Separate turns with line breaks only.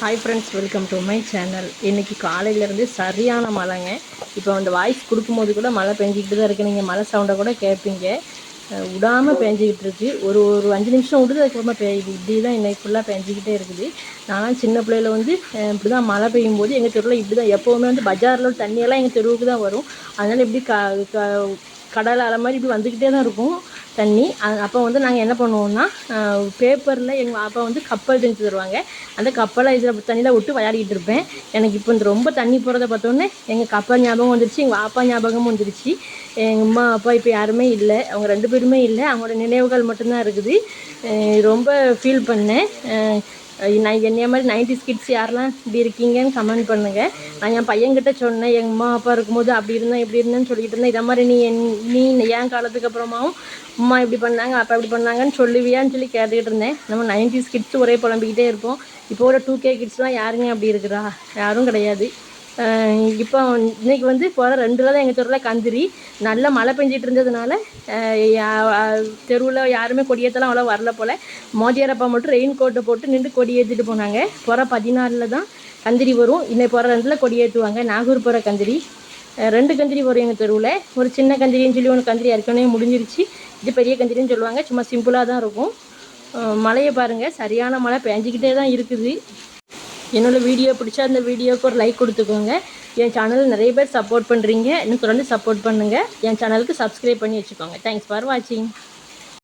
Hi friends, welcome to my channel. இன்றைக்கி காலையிலேருந்து சரியான மழைங்க. இப்போ அந்த வாய்ஸ் கொடுக்கும்போது கூட மழை பெஞ்சிக்கிட்டு தான் இருக்குது. நீங்கள் மழை சவுண்டை கூட கேட்பீங்க. விடாமல் பெஞ்சிக்கிட்டு இருக்குது. ஒரு ஒரு 5 நிமிஷம் விடுது, அதுக்கப்புறமா பெய்யுது. இப்படி தான் இன்றைக்கி ஃபுல்லாக பெஞ்சிக்கிட்டே இருக்குது. நானும் சின்ன பிள்ளையில இப்படி தான் மழை பெய்யும் போது எங்கள் தெருவில் இப்படி தான் எப்போவுமே பஜாரில் தண்ணியெல்லாம் எங்கள் தெருவுக்கு தான் வரும். அதனால் இப்படி கடல் அலை மாதிரி இப்படி வந்துக்கிட்டே தான் இருக்கும் தண்ணி. அப்போ நாங்கள் என்ன பண்ணுவோம்னா, பேப்பரில் எங்கள் அப்பா கப்பல் செஞ்சு தருவாங்க. அந்த கப்பலை இதில் தண்ணியில் விட்டு விளையாடிட்டு இருப்பேன். எனக்கு இப்போ இந்த ரொம்ப தண்ணி போகிறத பார்த்தோன்னே எங்கள் கப்பல் ஞாபகம் வந்துருச்சு, எங்கள் அப்பா ஞாபகமும் வந்துருச்சு. எங்கள் அம்மா அப்பா இப்போ யாருமே இல்லை, அவங்க 2 பேருமே இல்லை. அவங்களோட நினைவுகள் மட்டும்தான் இருக்குது. ரொம்ப ஃபீல் பண்ணேன். நான் என்னைய மாதிரி 90s கிட்ஸ் யாரெல்லாம் இப்படி இருக்கீங்கன்னு கமெண்ட் பண்ணுங்கள். நான் என் பையன்கிட்ட சொன்னேன், எங்கள் அம்மா அப்பா இருக்கும்போது அப்படி இருந்தேன் இப்படி இருந்தேன்னு சொல்லிட்டு இருந்தேன். இதை மாதிரி நீ என் காலத்துக்கு அப்புறமாவும் அம்மா இப்படி பண்ணாங்க அப்பா இப்படி பண்ணாங்கன்னு சொல்லுவியான்னு சொல்லி கேட்டுக்கிட்டு இருந்தேன். நம்ம 90s கிட்ஸ் ஒரே புலம்பிக்கிட்டே இருப்போம். இப்போ ஒரு 2K கிட்ஸ்லாம் யாருங்க அப்படி இருக்கிறா? யாரும் கிடையாது. இப்போ இன்றைக்கி போகிற 2 தான் எங்கள் தெருவில் கந்திரி. நல்லா மழை பெஞ்சிட்டு இருந்ததுனால தெருவில் யாருமே கொடியேற்றலாம் அவ்வளோ வரல போல். மோதியாரப்பா மட்டும் ரெயின் கோட்டை போட்டு நின்று கொடி ஏற்றிட்டு போனாங்க. போகிற 14 தான் கந்திரி வரும். இன்னைக்கு போகிற 2 கொடி ஏற்றுவாங்க. நாகூர் போகிற கந்திரி 2 கந்திரி வரும் எங்கள் தெருவில். ஒரு சின்ன கந்திரின்னு சொல்லி ஒன்று கந்திரி ஏற்கனவே முடிஞ்சிருச்சு. இது பெரிய கந்திரின்னு சொல்லுவாங்க. சும்மா சிம்பிளாக தான் இருக்கும். மழையை பாருங்கள், சரியான மழை பெஞ்சிக்கிட்டே தான் இருக்குது. என்னோடய வீடியோ பிடிச்சா அந்த வீடியோவுக்கு ஒரு லைக் கொடுத்துக்கோங்க. என் சேனல் நிறைய பேர் சப்போர்ட் பண்ணுறீங்க. இன்னும் தொடர்ந்து சப்போர்ட் பண்ணுங்கள். என் சேனலுக்கு சப்ஸ்கிரைப் பண்ணி வச்சுக்கோங்க. தேங்க்ஸ் ஃபார் வாட்சிங்.